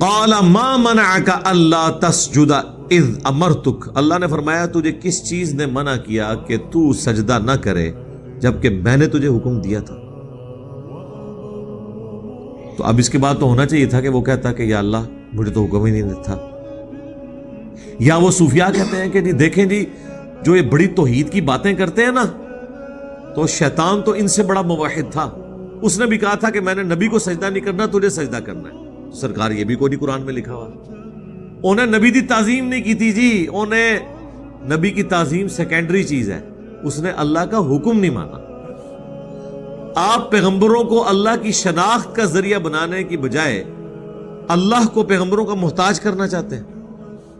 قال ما منعك الا تسجد اذ امرتك، اللہ نے فرمایا تجھے کس چیز نے منع کیا کہ تو سجدہ نہ کرے جبکہ میں نے تجھے حکم دیا تھا؟ تو اب اس کے بعد تو ہونا چاہیے تھا کہ وہ کہتا کہ یا اللہ مجھے تو حکم ہی نہیں تھا. یا وہ صوفیاء کہتے ہیں کہ جی دیکھیں جی جو یہ بڑی توحید کی باتیں کرتے ہیں نا، تو شیطان تو ان سے بڑا موحد تھا، اس نے بھی کہا تھا کہ میں نے نبی کو سجدہ نہیں کرنا، تجھے سجدہ کرنا ہے. سرکار یہ بھی کوئی نہیں قرآن میں لکھا ہوا. انہیں نبی دی تعظیم نہیں کی تھی جی، انہیں نبی کی تعظیم سیکنڈری چیز ہے، اس نے اللہ کا حکم نہیں مانا. آپ پیغمبروں کو اللہ کی شناخت کا ذریعہ بنانے کی بجائے اللہ کو پیغمبروں کا محتاج کرنا چاہتے ہیں.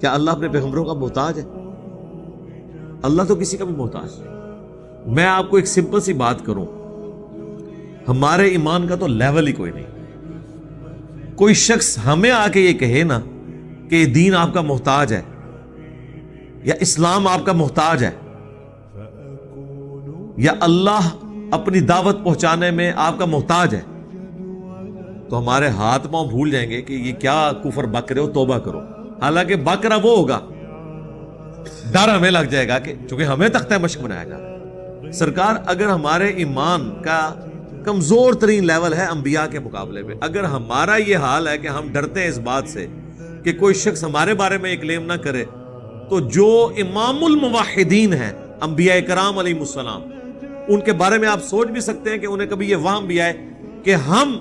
کیا اللہ اپنے پیغمبروں کا محتاج ہے؟ اللہ تو کسی کا بھی محتاج نہیں. میں آپ کو ایک سمپل سی بات کروں، ہمارے ایمان کا تو لیول ہی کوئی نہیں. کوئی شخص ہمیں آ کے یہ کہے نا کہ دین آپ کا محتاج ہے یا اسلام آپ کا محتاج ہے یا اللہ اپنی دعوت پہنچانے میں آپ کا محتاج ہے، تو ہمارے ہاتھ پاؤں بھول جائیں گے کہ یہ کیا کفر بک رہے ہو، توبہ کرو. حالانکہ بک رہا وہ ہوگا، ڈر ہمیں لگ جائے گا کہ چونکہ ہمیں تختہ مشق بنایا جا. سرکار اگر ہمارے ایمان کا کمزور ترین لیول ہے انبیاء کے مقابلے میں، اگر ہمارا یہ حال ہے کہ ہم ڈرتے ہیں اس بات سے کہ کوئی شخص ہمارے بارے میں یہ کلیم نہ کرے، تو جو امام الموحدین ہیں انبیاء کرام علیہ السلام، ان کے بارے میں آپ سوچ بھی سکتے ہیں کہ انہیں کبھی یہ وہم بھی آئے کہ ہم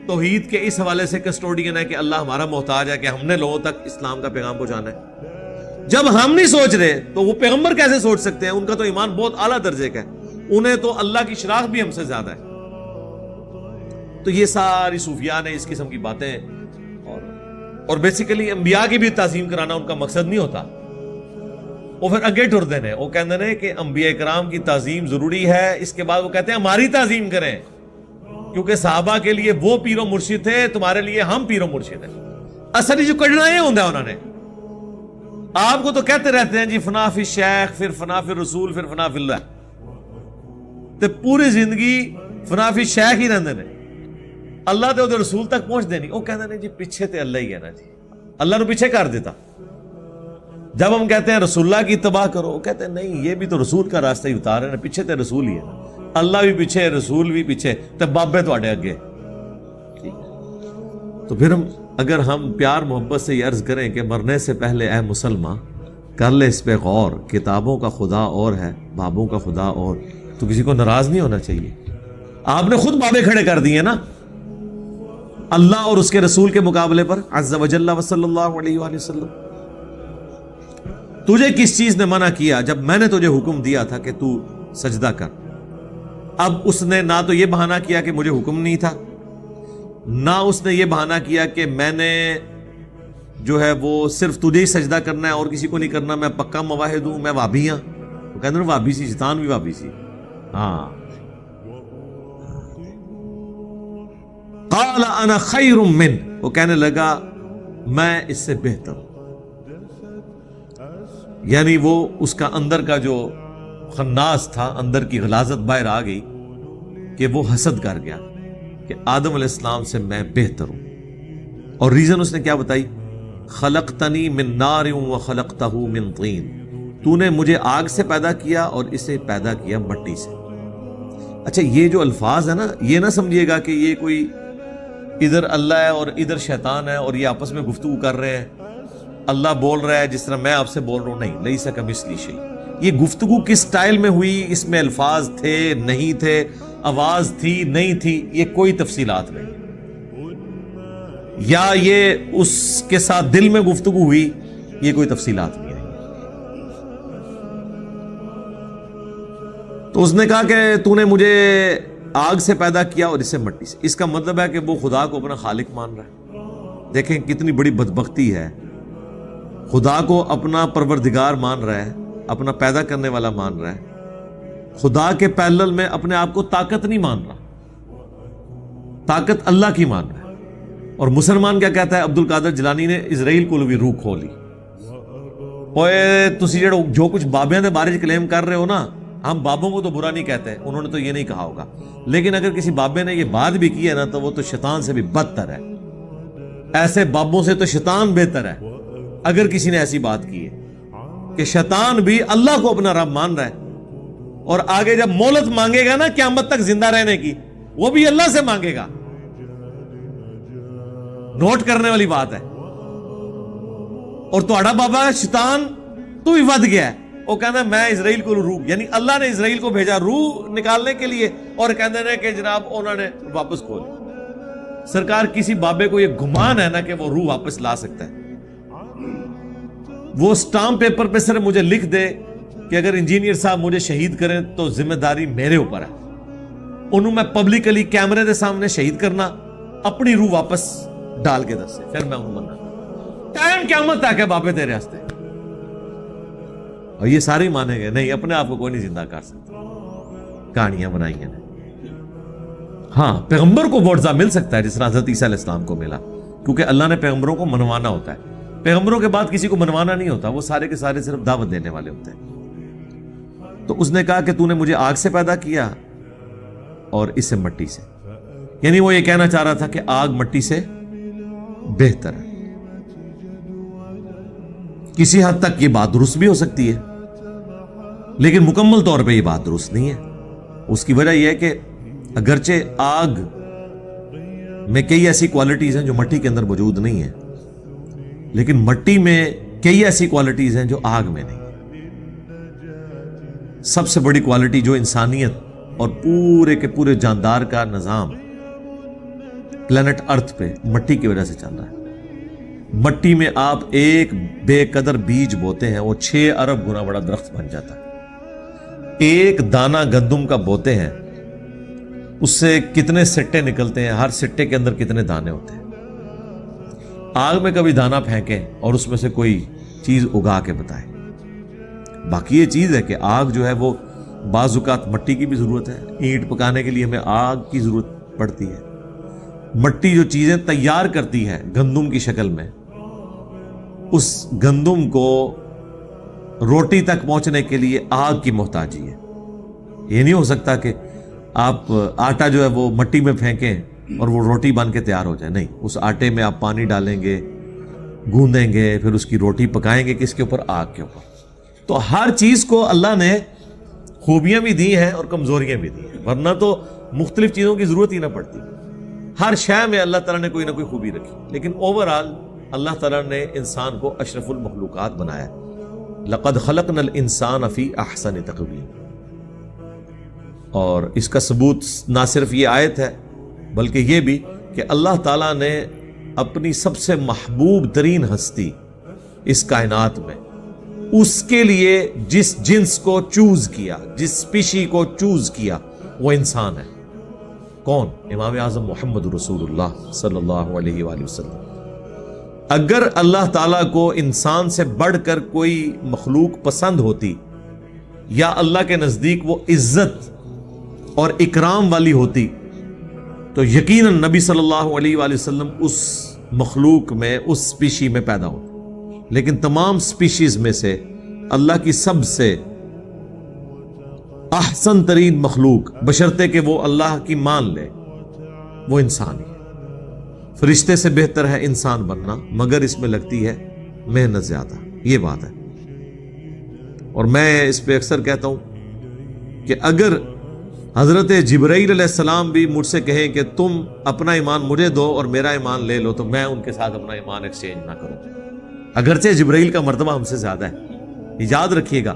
توحید کے اس حوالے سے کسٹوڈین ہے کہ اللہ ہمارا محتاج ہے کہ ہم نے لوگوں تک اسلام کا پیغام پہنچانا ہے. جب ہم نہیں سوچ رہے تو وہ پیغمبر کیسے سوچ سکتے ہیں؟ ان کا تو ایمان بہت اعلیٰ درجے کا ہے، انہیں تو اللہ کی شناخت بھی ہم سے زیادہ ہے. تو یہ ساری صوفیاء نے اس قسم کی باتیں اور بیسیکلی انبیاء کی بھی تعظیم کرانا ان کا مقصد نہیں ہوتا. وہ پھر اگے ٹرتے ہیں، وہ کہتے ہیں کہ انبیاء کرام کی تعظیم ضروری ہے، اس کے بعد وہ کہتے ہیں ہماری تعظیم کریں کیونکہ صحابہ کے لیے وہ پیر و مرشد تھے، تمہارے لیے ہم پیر و مرشد ہیں. اصل جو کڑنا یہ ہوتا ہے، انہوں نے آپ کو تو کہتے رہتے ہیں جی فنا فی شیخ، پھر فنا فی رسول، پھر فنا فی اللہ، تو پوری زندگی فنا فی شیخ ہی رہتے ہیں، اللہ تے رسول تک پہنچ دینی. وہ کہتے ہیں جی پیچھے تے اللہ ہی ہے نا جی، اللہ نے پیچھے کر دیتا. جب ہم کہتے ہیں رسول اللہ کی اتباع کرو، وہ کہتے ہیں نہیں یہ بھی تو رسول کا راستہ ہی اتار ہے نا، پیچھے تے رسول ہی ہے، اللہ بھی پیچھے، رسول بھی پیچھے، تے بابے تو اگے. تو پھر اگر ہم پیار محبت سے یہ عرض کریں کہ مرنے سے پہلے اے مسلمان کر لے اس پہ غور، کتابوں کا خدا اور ہے، بابوں کا خدا اور، تو کسی کو ناراض نہیں ہونا چاہیے. آپ نے خود بابے کھڑے کر دیے نا اللہ اور اس کے رسول کے مقابلے پر، عز و جل و صلی اللہ علیہ وآلہ وسلم. تجھے کس چیز نے منع کیا جب میں نے تجھے حکم دیا تھا کہ تو سجدہ کر؟ اب اس نے نہ تو یہ بہانہ کیا کہ مجھے حکم نہیں تھا، نہ اس نے یہ بہانہ کیا کہ میں نے جو ہے وہ صرف تجھے ہی سجدہ کرنا ہے اور کسی کو نہیں کرنا، میں پکا موحد ہوں، میں وابی ہوں. وہ کہتے ہیں وابی سی، شیطان بھی وابی سی. ہاں قال انا خیر من، وہ کہنے لگا میں اس سے بہتر ہوں. یعنی وہ اس کا اندر کا جو خناس تھا، اندر کی غلاظت باہر آ گئی کہ وہ حسد کر گیا کہ آدم علیہ السلام سے میں بہتر ہوں. اور ریزن اس نے کیا بتائی؟ خلقتنی من نار وخلقتہ من طین، تو نے مجھے آگ سے پیدا کیا اور اسے پیدا کیا مٹی سے. اچھا یہ جو الفاظ ہے نا، یہ نہ سمجھیے گا کہ یہ کوئی ادھر اللہ ہے اور ادھر شیطان ہے اور یہ آپس میں گفتگو کر رہے ہیں، اللہ بول رہا ہے جس طرح میں آپ سے بول رہا ہوں. نہیں، لیس کمثلہ شیء. یہ گفتگو کس سٹائل میں ہوئی، اس میں الفاظ تھے نہیں تھے، آواز تھی نہیں تھی، یہ کوئی تفصیلات نہیں. یا یہ اس کے ساتھ دل میں گفتگو ہوئی، یہ کوئی تفصیلات نہیں. تو اس نے کہا کہ تو نے مجھے آگ سے پیدا کیا اور اسے مٹی سے. اس کا مطلب ہے کہ وہ خدا کو اپنا خالق مان رہا ہے. دیکھیں کتنی بڑی بدبختی ہے، خدا کو اپنا پروردگار مان رہا ہے، اپنا پیدا کرنے والا مان رہا ہے، خدا کے پیرلل میں اپنے آپ کو طاقت نہیں مان رہا، طاقت اللہ کی مان رہا ہے. اور مسلمان کیا کہتا ہے؟ عبد القادر جیلانی نے اسرائیل کو بھی روح کھولی. اوئے تسی جو کچھ بابیاں دے بارے کلیم کر رہے ہو نا، ہم بابوں کو تو برا نہیں کہتے، انہوں نے تو یہ نہیں کہا ہوگا، لیکن اگر کسی بابے نے یہ بات بھی کی ہے نا تو وہ تو شیطان سے بھی بدتر ہے. ایسے بابوں سے تو شیطان بہتر ہے اگر کسی نے ایسی بات کی ہے کہ شیطان بھی اللہ کو اپنا رب مان رہا ہے اور آگے جب مہلت مانگے گا نا قیامت تک زندہ رہنے کی وہ بھی اللہ سے مانگے گا. نوٹ کرنے والی بات ہے. اور تہاڈا بابا شیطان تو بھی ود گیا ہے, وہ کہنا میں اسرائیل کو روح, یعنی اللہ نے اسرائیل کو بھیجا روح نکالنے کے لیے اور کہتے ہیں کہ جناب انہوں نے واپس کھول. سرکار کسی بابے کو یہ گمان ہے نا کہ وہ روح واپس لا سکتا ہے, وہ سٹامپ پیپر پہ صرف مجھے لکھ دے کہ اگر انجینئر صاحب مجھے شہید کریں تو ذمہ داری میرے اوپر ہے. انہوں میں پبلکلی کیمرے دے سامنے شہید کرنا, اپنی روح واپس ڈال کے دس سے پھر میں انہوں مننا. ٹائم قیامت تک ہے بابے تیرے ہستے. اور یہ سارے مانیں گے نہیں, اپنے آپ کو کوئی نہیں زندہ کر سکتا, کہانیاں بنائی ہیں. ہاں پیغمبر کو معجزہ مل سکتا ہے جس طرح حضرت عیسیٰ علیہ السلام کو ملا, کیونکہ اللہ نے پیغمبروں کو منوانا ہوتا ہے. پیغمبروں کے بعد کسی کو منوانا نہیں ہوتا, وہ سارے کے سارے صرف دعوت دینے والے ہوتے ہیں. تو اس نے کہا کہ تو نے مجھے آگ سے پیدا کیا اور اس سے مٹی سے, یعنی وہ یہ کہنا چاہ رہا تھا کہ آگ مٹی سے بہتر ہے. کسی حد تک یہ بات درست بھی ہو سکتی ہے, لیکن مکمل طور پہ یہ بات درست نہیں ہے. اس کی وجہ یہ ہے کہ اگرچہ آگ میں کئی ایسی کوالٹیز ہیں جو مٹی کے اندر موجود نہیں ہیں, لیکن مٹی میں کئی ایسی کوالٹیز ہیں جو آگ میں نہیں. سب سے بڑی کوالٹی جو انسانیت اور پورے کے پورے جاندار کا نظام پلانٹ ارتھ پہ مٹی کی وجہ سے چل رہا ہے. مٹی میں آپ ایک بے قدر بیج بوتے ہیں, وہ 6 ارب گنا بڑا درخت بن جاتا ہے. ایک دانہ گندم کا بوتے ہیں, اس سے کتنے سٹے نکلتے ہیں, ہر سٹے کے اندر کتنے دانے ہوتے ہیں. آگ میں کبھی دانہ پھینکیں اور اس میں سے کوئی چیز اگا کے بتائیں. باقی یہ چیز ہے کہ آگ جو ہے وہ بعض اوقات مٹی کی بھی ضرورت ہے. اینٹ پکانے کے لیے ہمیں آگ کی ضرورت پڑتی ہے. مٹی جو چیزیں تیار کرتی ہے گندم کی شکل میں, اس گندم کو روٹی تک پہنچنے کے لیے آگ کی محتاجی ہے. یہ نہیں ہو سکتا کہ آپ آٹا جو ہے وہ مٹی میں پھینکیں اور وہ روٹی بن کے تیار ہو جائے. نہیں, اس آٹے میں آپ پانی ڈالیں گے, گوندیں گے, پھر اس کی روٹی پکائیں گے. کس کے اوپر؟ آگ کے اوپر. تو ہر چیز کو اللہ نے خوبیاں بھی دی ہیں اور کمزوریاں بھی دی ہیں, ورنہ تو مختلف چیزوں کی ضرورت ہی نہ پڑتی. ہر شے میں اللہ تعالیٰ نے کوئی نہ کوئی خوبی رکھی, لیکن اوورآل اللہ تعالیٰ نے انسان کو اشرف المخلوقات بنایا. لقد خلقنا الانسان فی احسن تقویم. اور اس کا ثبوت نہ صرف یہ آیت ہے بلکہ یہ بھی کہ اللہ تعالیٰ نے اپنی سب سے محبوب ترین ہستی اس کائنات میں, اس کے لیے جس جنس کو چوز کیا, جس اسپیشی کو چوز کیا, وہ انسان ہے. کون؟ امام اعظم محمد رسول اللہ صلی اللہ علیہ وآلہ وسلم. اگر اللہ تعالیٰ کو انسان سے بڑھ کر کوئی مخلوق پسند ہوتی یا اللہ کے نزدیک وہ عزت اور اکرام والی ہوتی تو یقیناً نبی صلی اللہ علیہ وآلہ وسلم اس مخلوق میں, اس اسپیشی میں پیدا ہوتے. لیکن تمام اسپیشیز میں سے اللہ کی سب سے احسن ترین مخلوق, بشرطے کہ وہ اللہ کی مان لے, وہ انسان ہی. فرشتے سے بہتر ہے انسان بننا, مگر اس میں لگتی ہے محنت زیادہ. یہ بات ہے. اور میں اس پہ اکثر کہتا ہوں کہ اگر حضرت جبرائیل علیہ السلام بھی مجھ سے کہیں کہ تم اپنا ایمان مجھے دو اور میرا ایمان لے لو, تو میں ان کے ساتھ اپنا ایمان ایکسچینج نہ کروں, اگرچہ جبرائیل کا مرتبہ ہم سے زیادہ ہے. یاد رکھیے گا,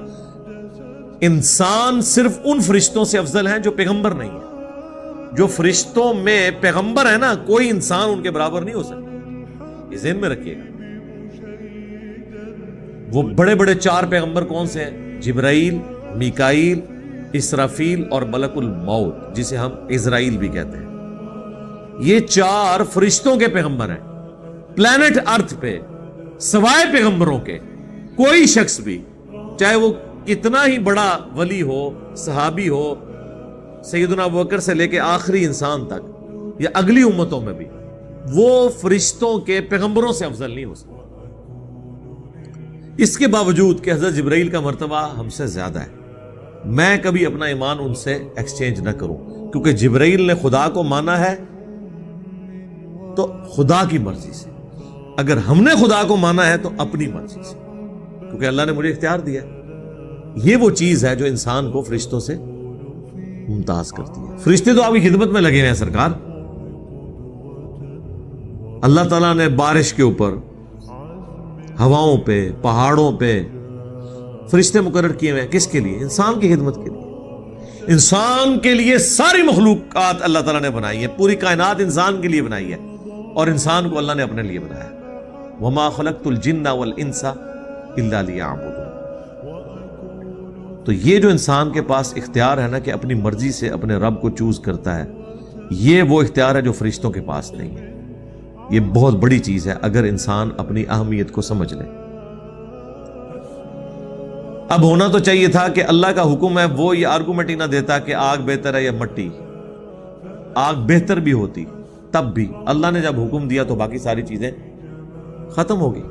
انسان صرف ان فرشتوں سے افضل ہیں جو پیغمبر نہیں ہیں. جو فرشتوں میں پیغمبر ہے نا, کوئی انسان ان کے برابر نہیں ہو سکتا. یہ ذہن میں رکھیے گا. وہ بڑے بڑے 4 پیغمبر کون سے ہیں؟ جبرائیل, میکائیل, اسرافیل اور ملک الموت, جسے ہم اسرائیل بھی کہتے ہیں. یہ 4 فرشتوں کے پیغمبر ہیں. پلانٹ ارتھ پہ سوائے پیغمبروں کے کوئی شخص بھی, چاہے وہ کتنا ہی بڑا ولی ہو, صحابی ہو, سیدنا ابوبکر سے لے کے آخری انسان تک, یا اگلی امتوں میں بھی, وہ فرشتوں کے پیغمبروں سے افضل نہیں ہو سکتا. اس کے باوجود کہ حضرت جبرائیل کا مرتبہ ہم سے زیادہ ہے, میں کبھی اپنا ایمان ان سے ایکسچینج نہ کروں, کیونکہ جبرائیل نے خدا کو مانا ہے تو خدا کی مرضی سے, اگر ہم نے خدا کو مانا ہے تو اپنی مرضی سے، کیونکہ اللہ نے مجھے اختیار دیا ہے۔ یہ وہ چیز ہے جو انسان کو فرشتوں سے ممتاز کرتی ہے۔ فرشتے تو آپ کی خدمت میں لگے ہوئے ہیں سرکار۔ اللہ تعالیٰ نے بارش کے اوپر، ہواؤں پہ، پہاڑوں پہ فرشتے مقرر کیے ہوئے ہیں، کس کے لیے؟ انسان کی خدمت کے لیے۔ انسان کے لیے ساری مخلوقات اللہ تعالیٰ نے بنائی ہے، پوری کائنات انسان کے لیے بنائی ہے، اور انسان کو اللہ نے اپنے لیے بنایا ہے۔ وَمَا خَلَقْتُ الْجِنَّ وَالْإِنسَ إِلَّا لِيَعْبُدُونِ۔ تو یہ جو انسان کے پاس اختیار ہے نا کہ اپنی مرضی سے اپنے رب کو چوز کرتا ہے، یہ وہ اختیار ہے جو فرشتوں کے پاس نہیں ہے۔ یہ بہت بڑی چیز ہے اگر انسان اپنی اہمیت کو سمجھ لے۔ اب ہونا تو چاہیے تھا کہ اللہ کا حکم ہے، وہ یہ آرگومنٹ ہی نہ دیتا کہ آگ بہتر ہے یا مٹی۔ آگ بہتر بھی ہوتی، تب بھی اللہ نے جب حکم دیا تو باقی ساری چیزیں ختم ہو گئی۔